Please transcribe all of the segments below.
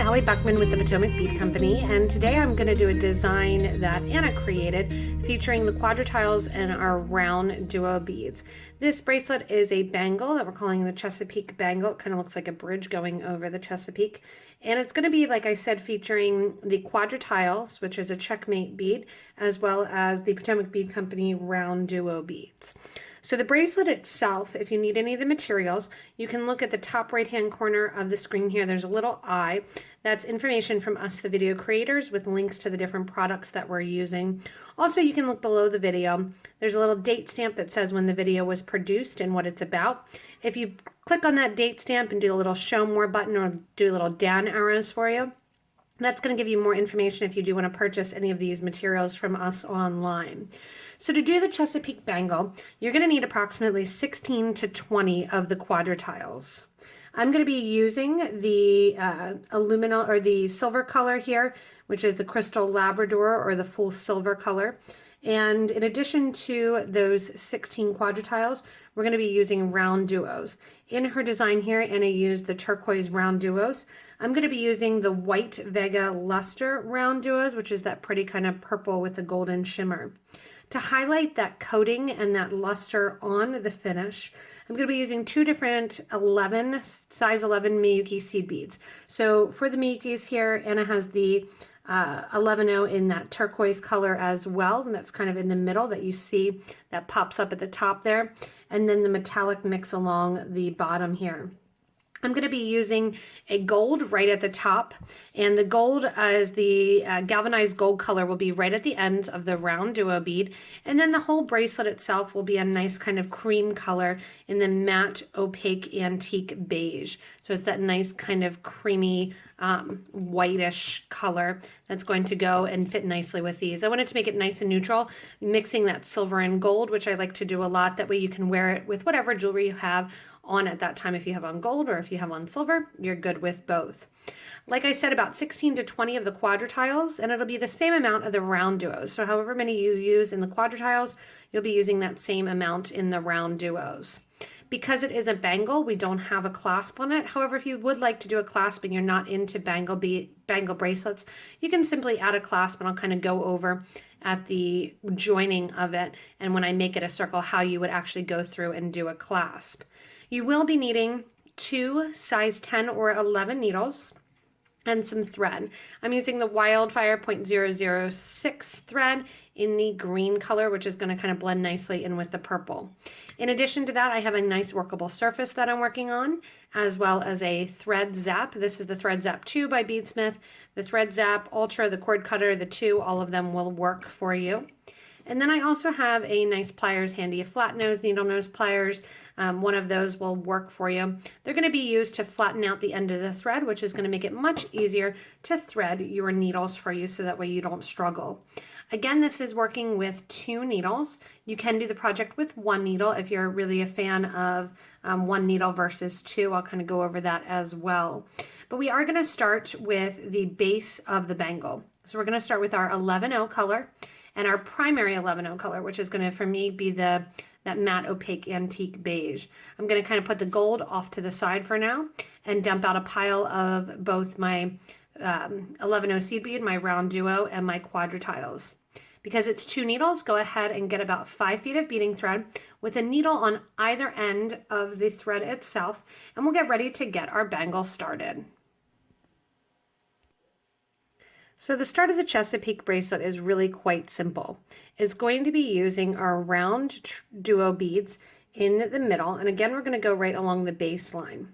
Allie Buchman with the Potomac Bead Company, and today I'm going to do a design that Anna created featuring the Quadratiles and our RounDuo beads. This bracelet is a bangle that we're calling the Chesapeake Bangle. It kind of looks like a bridge going over the Chesapeake. And it's going to be, like I said, featuring the Quadratiles, which is a checkmate bead, as well as the Potomac Bead Company RounDuo beads. So the bracelet itself, if you need any of the materials, you can look at the top right-hand corner of the screen here. There's a little eye. That's information from us, the video creators, with links to the different products that we're using. Also, you can look below the video. There's a little date stamp that says when the video was produced and what it's about. If you click on that date stamp and do a little show more button or do little down arrows for you, that's going to give you more information if you do want to purchase any of these materials from us online. So to do the Chesapeake Bangle, you're going to need approximately 16 to 20 of the Quadratiles. I'm going to be using the aluminum or the silver color here, which is the Crystal Labrador or the full silver color. And in addition to those 16 Quadratiles, we're going to be using RounDuos. In her design here, Anna used the turquoise RounDuos. I'm going to be using the white Vega Luster RounDuos, which is that pretty kind of purple with the golden shimmer. To highlight that coating and that luster on the finish, I'm going to be using two different size 11 Miyuki seed beads. So for the Miyukis here, Anna has the 11-0 in that turquoise color as well, and that's kind of in the middle that you see that pops up at the top there, and then the metallic mix along the bottom here. I'm going to be using a gold right at the top, and the gold as the galvanized gold color will be right at the ends of the RounDuo bead, and then the whole bracelet itself will be a nice kind of cream color in the matte opaque antique beige. So it's that nice kind of creamy whitish color that's going to go and fit nicely with these. I wanted to make it nice and neutral, mixing that silver and gold, which I like to do a lot. That way you can wear it with whatever jewelry you have on at that time. If you have on gold or if you have on silver, you're good with both. Like I said, about 16 to 20 of the Quadratiles, and it'll be the same amount of the RounDuos. So however many you use in the Quadratiles, you'll be using that same amount in the RounDuos. Because it is a bangle, we don't have a clasp on it. However, if you would like to do a clasp and you're not into bangle bracelets, you can simply add a clasp, and I'll kind of go over at the joining of it, and when I make it a circle, how you would actually go through and do a clasp. You will be needing two size 10 or 11 needles and some thread. I'm using the Wildfire 0.006 thread in the green color, which is going to kind of blend nicely in with the purple. In addition to that, I have a nice workable surface that I'm working on, as well as a thread zap. This is the thread zap 2 by Beadsmith. The thread zap Ultra, the cord cutter, the 2, all of them will work for you. And then I also have a nice pliers handy, a flat nose, needle nose pliers. One of those will work for you. They're going to be used to flatten out the end of the thread, which is going to make it much easier to thread your needles for you, so that way you don't struggle. Again, this is working with 2 needles. You can do the project with 1 needle if you're really a fan of 1 needle versus 2. I'll kind of go over that as well. But we are going to start with the base of the bangle. So we're going to start with our 11-0 color and our primary 11-0 color, which is going to, for me, be that matte opaque antique beige. I'm going to kind of put the gold off to the side for now and dump out a pile of both my 11-0 seed bead, my RounDuo, and my Quadratiles. Because it's 2 needles, go ahead and get about 5 feet of beading thread with a needle on either end of the thread itself, and we'll get ready to get our bangle started. So the start of the Chesapeake bracelet is really quite simple. It's going to be using our RounDuo beads in the middle, and again we're going to go right along the baseline.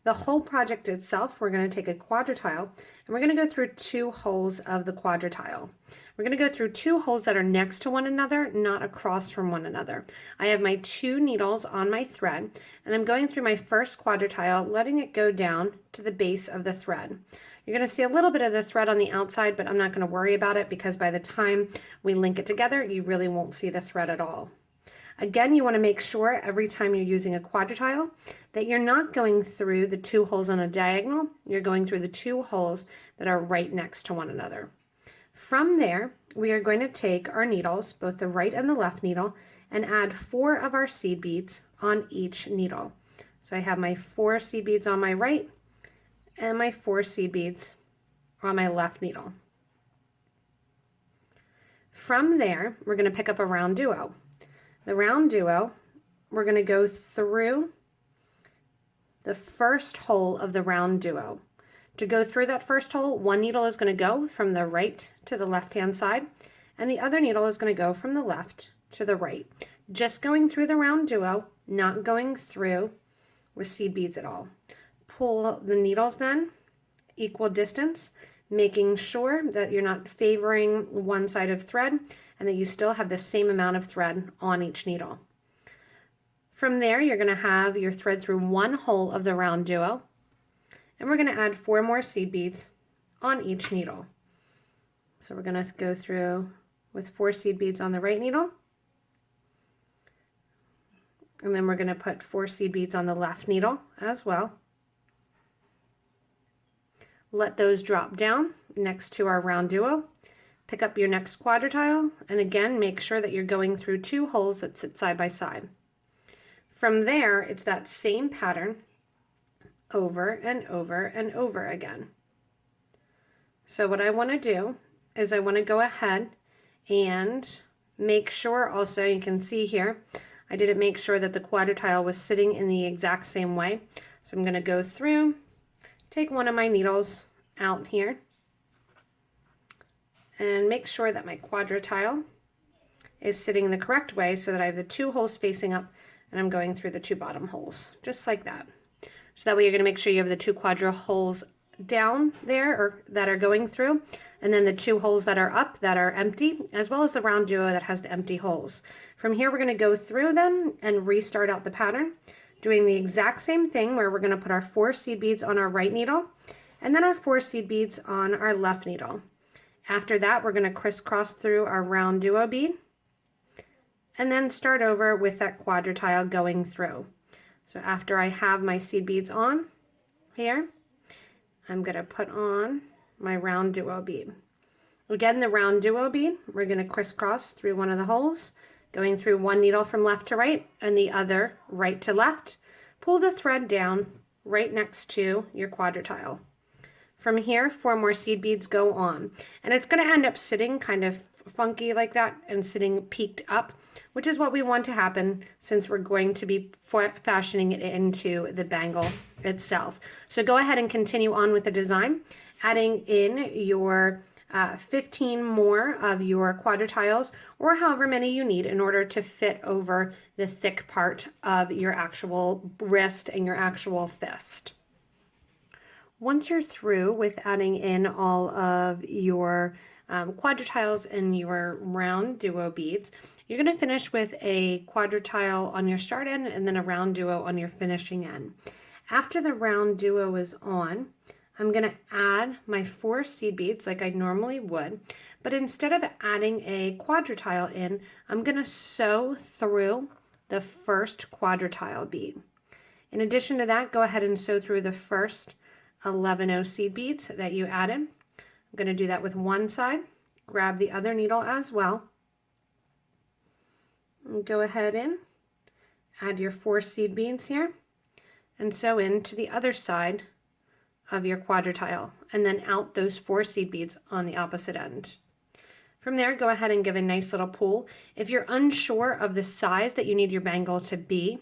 The whole project itself, we're going to take a Quadratile and we're going to go through 2 holes of the Quadratile. We're going to go through 2 holes that are next to one another, not across from one another. I have my 2 needles on my thread, and I'm going through my first Quadratile, letting it go down to the base of the thread. You're going to see a little bit of the thread on the outside, but I'm not going to worry about it because by the time we link it together, you really won't see the thread at all. Again, you want to make sure every time you're using a Quadratile that you're not going through the 2 holes on a diagonal, you're going through the 2 holes that are right next to one another. From there, we are going to take our needles, both the right and the left needle, and add 4 of our seed beads on each needle. So I have my 4 seed beads on my right and my 4 seed beads on my left needle. From there, we're going to pick up a RounDuo. The RounDuo, we're going to go through the first hole of the RounDuo. To go through that first hole, one needle is going to go from the right to the left-hand side, and the other needle is going to go from the left to the right. Just going through the RounDuo, not going through with seed beads at all. Pull the needles then, equal distance, making sure that you're not favoring one side of thread and that you still have the same amount of thread on each needle. From there, you're going to have your thread through one hole of the RounDuo, and we're going to add 4 more seed beads on each needle. So we're going to go through with 4 seed beads on the right needle, and then we're going to put 4 seed beads on the left needle as well. Let those drop down next to our RounDuo. Pick up your next quadratile, and again, make sure that you're going through 2 holes that sit side by side. From there, it's that same pattern over and over and over again. So what I want to do is I want to go ahead and make sure also, you can see here, I didn't make sure that the quadratile was sitting in the exact same way. So I'm going to go through, take one of my needles out here, and make sure that my quadratile is sitting the correct way so that I have the 2 holes facing up and I'm going through the 2 bottom holes, just like that. So that way you're going to make sure you have the 2 quadra holes down there, or that are going through, and then the 2 holes that are up that are empty, as well as the RounDuo that has the empty holes. From here we're going to go through them and restart out the pattern, doing the exact same thing where we're going to put our 4 seed beads on our right needle and then our 4 seed beads on our left needle. After that, we're going to crisscross through our RounDuo bead and then start over with that quadratile going through. So after I have my seed beads on here, I'm going to put on my RounDuo bead. Again, the RounDuo bead, we're going to crisscross through one of the holes, going through one needle from left to right and the other right to left. Pull the thread down right next to your quadratile. From here, 4 more seed beads go on, and it's going to end up sitting kind of funky like that and sitting peaked up, which is what we want to happen since we're going to be fashioning it into the bangle itself. So go ahead and continue on with the design, adding in your 15 more of your quadratiles, or however many you need in order to fit over the thick part of your actual wrist and your actual fist. Once you're through with adding in all of your quadratiles and your RounDuo beads, you're going to finish with a quadratile on your start end and then a RounDuo on your finishing end. After the RounDuo is on, I'm going to add my 4 seed beads like I normally would, but instead of adding a quadratile in, I'm going to sew through the first quadratile bead. In addition to that, go ahead and sew through the first 11 seed beads that you added. I'm going to do that with one side, grab the other needle as well, and go ahead and add your 4 seed beads here and sew into the other side of your quadratile, and then out those 4 seed beads on the opposite end. From there, go ahead and give a nice little pull. If you're unsure of the size that you need your bangle to be,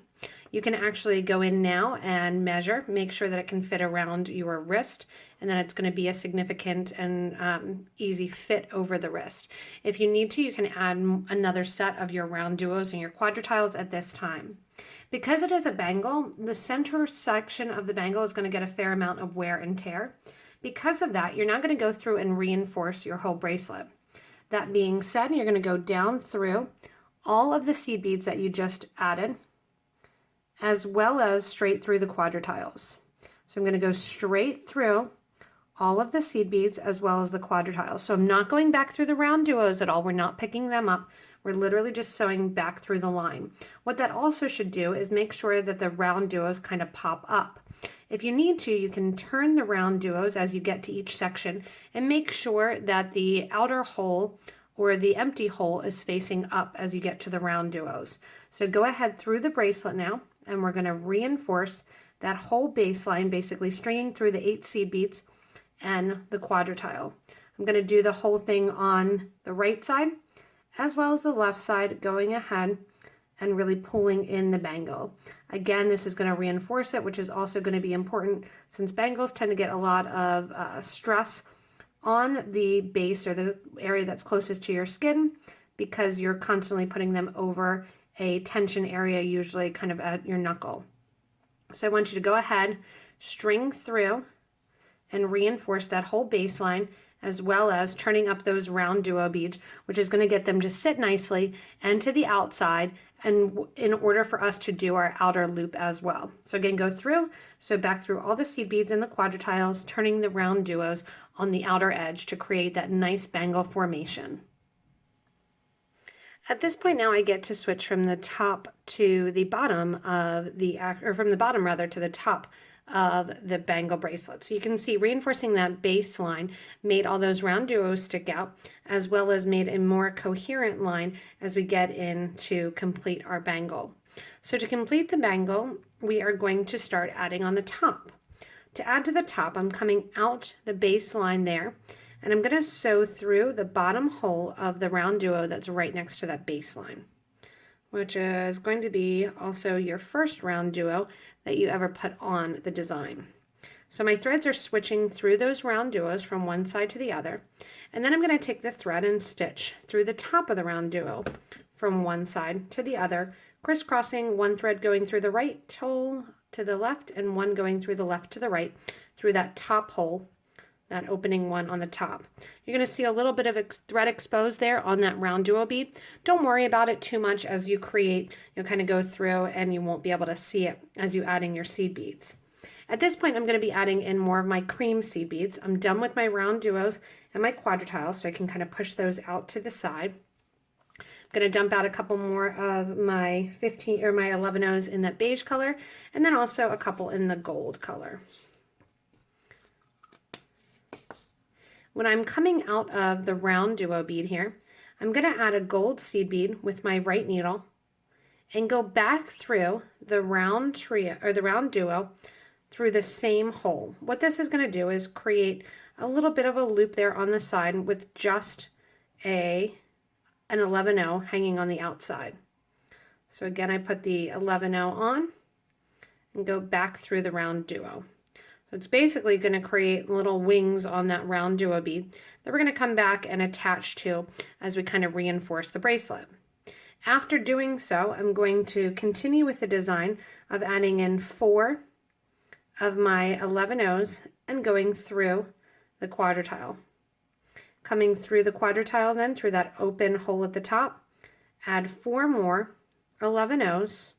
you can actually go in now and measure, make sure that it can fit around your wrist, and then it's going to be a significant and easy fit over the wrist. If you need to, you can add another set of your RounDuos and your quadratiles at this time. Because it is a bangle, the center section of the bangle is going to get a fair amount of wear and tear. Because of that, you're not going to go through and reinforce your whole bracelet. That being said, you're going to go down through all of the seed beads that you just added, as well as straight through the quadratiles. So I'm going to go straight through all of the seed beads as well as the quadratiles. So I'm not going back through the RounDuos at all. We're not picking them up. We're literally just sewing back through the line. What that also should do is make sure that the RounDuos kind of pop up. If you need to, you can turn the RounDuos as you get to each section and make sure that the outer hole or the empty hole is facing up as you get to the RounDuos. So go ahead through the bracelet now, and we're going to reinforce that whole baseline, basically stringing through the 8 seed beads and the quadratile. I'm going to do the whole thing on the right side as well as the left side, going ahead and really pulling in the bangle. Again, this is going to reinforce it, which is also going to be important since bangles tend to get a lot of stress on the base or the area that's closest to your skin because you're constantly putting them over a tension area, usually kind of at your knuckle. So I want you to go ahead, string through and reinforce that whole baseline, as well as turning up those RounDuo beads, which is going to get them to sit nicely and to the outside, and in order for us to do our outer loop as well. So again, go through, so back through all the seed beads and the quadratiles, turning the RounDuos on the outer edge to create that nice bangle formation. At this point now I get to switch from the top to the bottom of the, or from the bottom rather to the top of the bangle bracelet. So you can see reinforcing that baseline made all those RounDuos stick out, as well as made a more coherent line as we get in to complete our bangle. So to complete the bangle, we are going to start adding on the top. To add to the top, I'm coming out the baseline there, and I'm going to sew through the bottom hole of the RounDuo that's right next to that baseline, which is going to be also your first RounDuo that you ever put on the design. So my threads are switching through those RounDuos from one side to the other, and then I'm going to take the thread and stitch through the top of the RounDuo from one side to the other, crisscrossing, one thread going through the right hole to the left and one going through the left to the right through that top hole, that opening one on the top. You're going to see a little bit of thread exposed there on that RounDuo bead. Don't worry about it too much as you create. You'll kind of go through and you won't be able to see it as you add in your seed beads. At this point, I'm going to be adding in more of my cream seed beads. I'm done with my RounDuos and my quadratiles, so I can kind of push those out to the side. I'm going to dump out a couple more of my 11Os in that beige color, and then also a couple in the gold color. When I'm coming out of the RounDuo bead here, I'm going to add a gold seed bead with my right needle and go back through the RounDuo through the same hole. What this is going to do is create a little bit of a loop there on the side with just an 11O hanging on the outside. So again, I put the 11O on and go back through the RounDuo. So it's basically going to create little wings on that RounDuo bead that we're going to come back and attach to as we kind of reinforce the bracelet. After doing so, I'm going to continue with the design of adding in 4 of my 11Os and going through the quadratile. Coming through the quadratile then through that open hole at the top, add 4 more 11Os,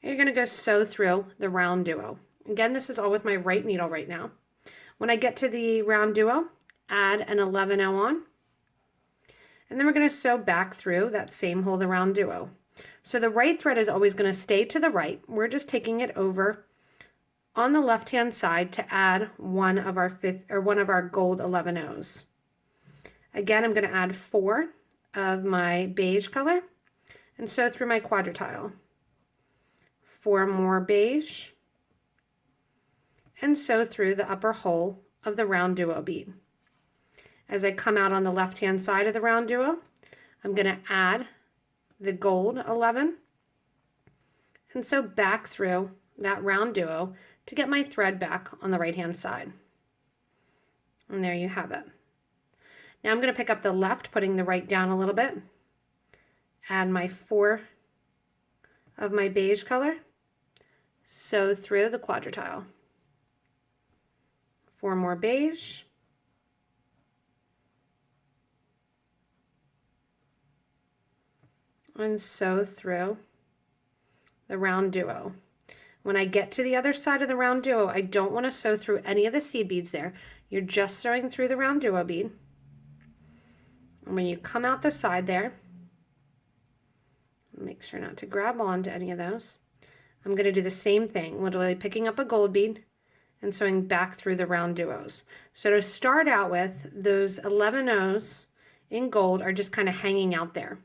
and you're going to go sew through the RounDuo. Again, this is all with my right needle right now. When I get to the RounDuo, add an 11O on, and then we're going to sew back through that same hole, the RounDuo. So the right thread is always going to stay to the right. We're just taking it over on the left-hand side to add one of our gold 11Os. Again, I'm going to add 4 of my beige color and sew through my quadratile. 4 more beige, and sew through the upper hole of the RounDuo bead. As I come out on the left-hand side of the RounDuo, I'm going to add the gold 11 and sew back through that RounDuo to get my thread back on the right-hand side. And there you have it. Now I'm going to pick up the left, putting the right down a little bit, add my 4 of my beige color, sew through the quadratile. 4 more beige, and sew through the RounDuo. When I get to the other side of the RounDuo, I don't want to sew through any of the seed beads there. You're just sewing through the RounDuo bead. And when you come out the side there, make sure not to grab onto any of those. I'm going to do the same thing, literally picking up a gold bead and sewing back through the RounDuos. So to start out with, those 11Os in gold are just kind of hanging out there.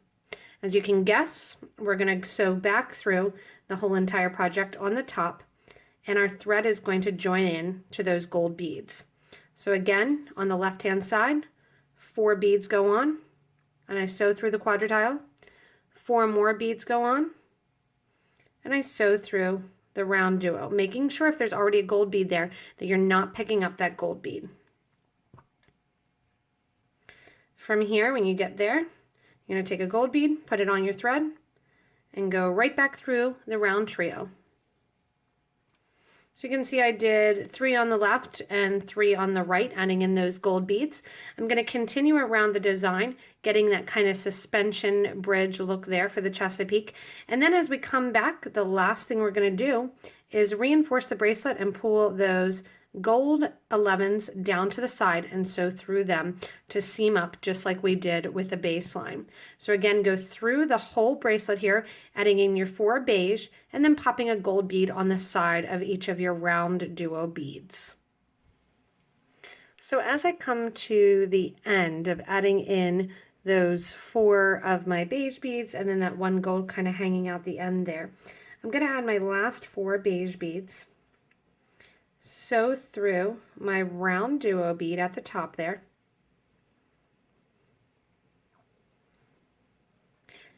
As you can guess, we're going to sew back through the whole entire project on the top and our thread is going to join in to those gold beads. So again, on the left-hand side, 4 beads go on, and I sew through the quadratile. 4 more beads go on, and I sew through the round duo, making sure if there's already a gold bead there that you're not picking up that gold bead. From here, when you get there, you're going to take a gold bead, put it on your thread, and go right back through the round trio. So you can see I did 3 on the left and 3 on the right, adding in those gold beads. I'm going to continue around the design, getting that kind of suspension bridge look there for the Chesapeake. And then as we come back, the last thing we're going to do is reinforce the bracelet and pull those gold 11s down to the side and sew through them to seam up just like we did with the baseline. So again, go through the whole bracelet here, adding in your 4 beige and then popping a gold bead on the side of each of your round duo beads. So as I come to the end of adding in those 4 of my beige beads and then that 1 gold kind of hanging out the end there, I'm going to add my last 4 beige beads, sew through my round duo bead at the top there,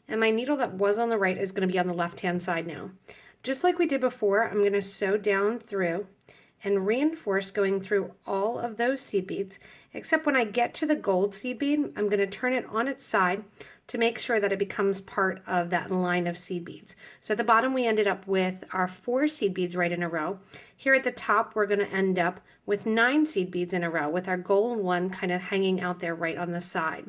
and my needle that was on the right is going to be on the left hand side now. Just like we did before, I'm going to sew down through and reinforce going through all of those seed beads, except when I get to the gold seed bead, I'm going to turn it on its side to make sure that it becomes part of that line of seed beads. So at the bottom we ended up with our 4 seed beads right in a row. Here at the top we're going to end up with 9 seed beads in a row with our gold one kind of hanging out there right on the side.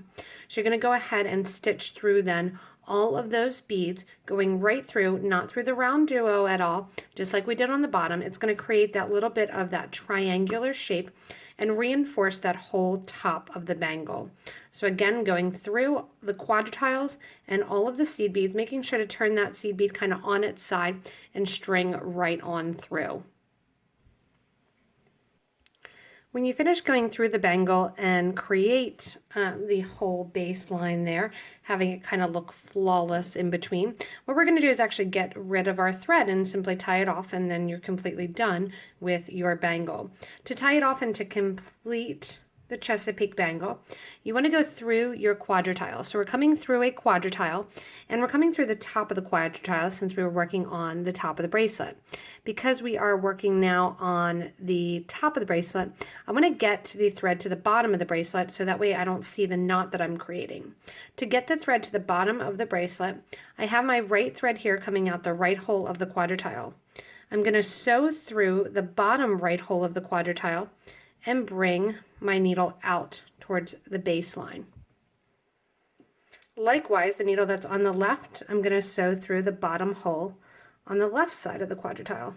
So you're going to go ahead and stitch through then all of those beads, going right through, not through the round duo at all, just like we did on the bottom. It's going to create that little bit of that triangular shape and reinforce that whole top of the bangle. So again, going through the quadratiles and all of the seed beads, making sure to turn that seed bead kind of on its side and string right on through. When you finish going through the bangle and create the whole baseline there, having it kind of look flawless in between, what we're going to do is actually get rid of our thread and simply tie it off, and then you're completely done with your bangle. To tie it off and to complete the Chesapeake Bangle, you want to go through your quadratile. So we're coming through a quadratile, and we're coming through the top of the quadratile since we were working on the top of the bracelet. Because we are working now on the top of the bracelet, I want to get the thread to the bottom of the bracelet so that way I don't see the knot that I'm creating. To get the thread to the bottom of the bracelet, I have my right thread here coming out the right hole of the quadratile. I'm going to sew through the bottom right hole of the quadratile and bring my needle out towards the baseline. Likewise, the needle that's on the left, I'm going to sew through the bottom hole on the left side of the quadratile,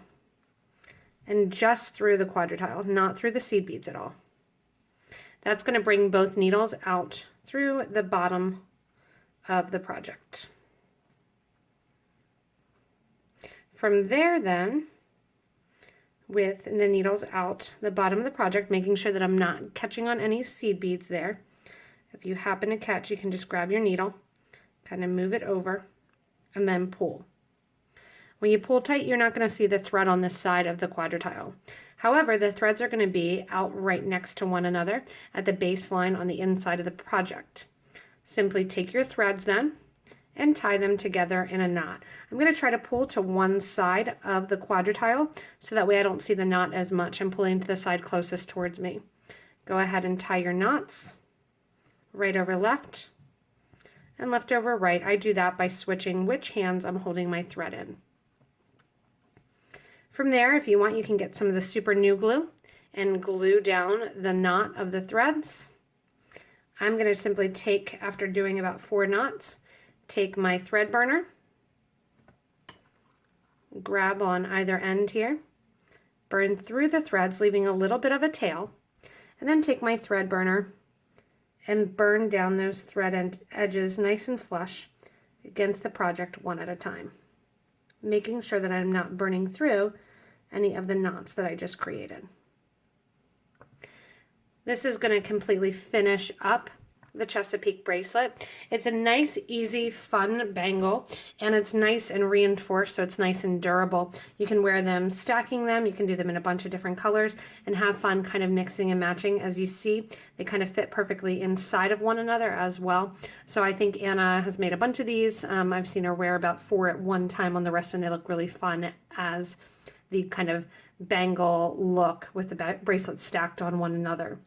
and just through the quadratile, not through the seed beads at all. That's going to bring both needles out through the bottom of the project. From there then, with the needles out the bottom of the project, making sure that I'm not catching on any seed beads there. If you happen to catch, you can just grab your needle, kind of move it over, and then pull. When you pull tight, you're not going to see the thread on this side of the quadratile. However, the threads are going to be out right next to one another at the baseline on the inside of the project. Simply take your threads then and tie them together in a knot. I'm going to try to pull to one side of the quadratile so that way I don't see the knot as much. I'm pulling to the side closest towards me. Go ahead and tie your knots right over left and left over right. I do that by switching which hands I'm holding my thread in. From there, if you want, you can get some of the super new glue and glue down the knot of the threads. I'm going to simply take, after doing about 4 knots, take my thread burner, grab on either end here, burn through the threads, leaving a little bit of a tail, and then take my thread burner and burn down those thread edges nice and flush against the project one at a time, making sure that I'm not burning through any of the knots that I just created. This is going to completely finish up the Chesapeake bracelet. It's a nice, easy, fun bangle, and it's nice and reinforced, so it's nice and durable. You can wear them stacking them, you can do them in a bunch of different colors, and have fun kind of mixing and matching. As you see, they kind of fit perfectly inside of one another as well. So I think Anna has made a bunch of these. I've seen her wear about 4 at one time on the wrist, and they look really fun as the kind of bangle look with the bracelets stacked on one another.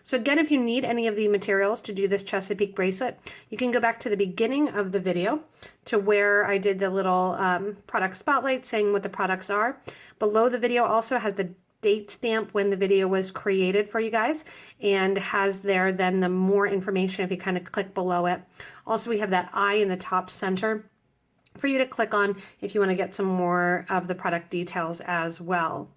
So again, if you need any of the materials to do this Chesapeake bracelet, you can go back to the beginning of the video to where I did the little product spotlight saying what the products are. Below the video also has the date stamp when the video was created for you guys, and has there then the more information if you kind of click below it. Also, we have that eye in the top center for you to click on if you want to get some more of the product details as well.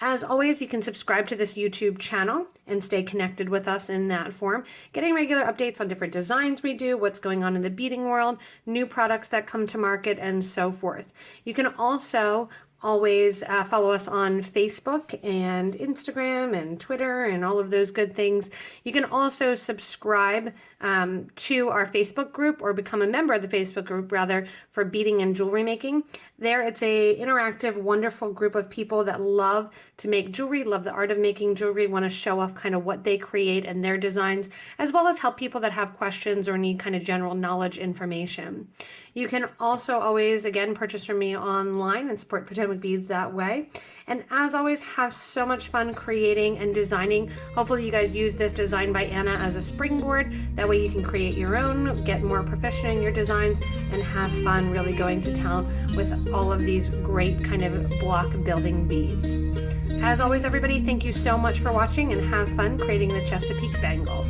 As always, you can subscribe to this YouTube channel and stay connected with us in that form, getting regular updates on different designs we do, what's going on in the beading world, new products that come to market, and so forth. You can also always follow us on Facebook and Instagram and Twitter and all of those good things. You can also subscribe to our Facebook group, or become a member of the Facebook group rather, for beading and jewelry making. There it's a interactive, wonderful group of people that love to make jewelry, love the art of making jewelry, want to show off kind of what they create and their designs, as well as help people that have questions or need kind of general knowledge information. You can also always, again, purchase from me online and support Potomac Beads that way. And as always, have so much fun creating and designing. Hopefully you guys use this design by Anna as a springboard. That way you can create your own, get more proficient in your designs, and have fun really going to town with all of these great kind of block building beads. As always, everybody, thank you so much for watching, and have fun creating the Chesapeake Bangle.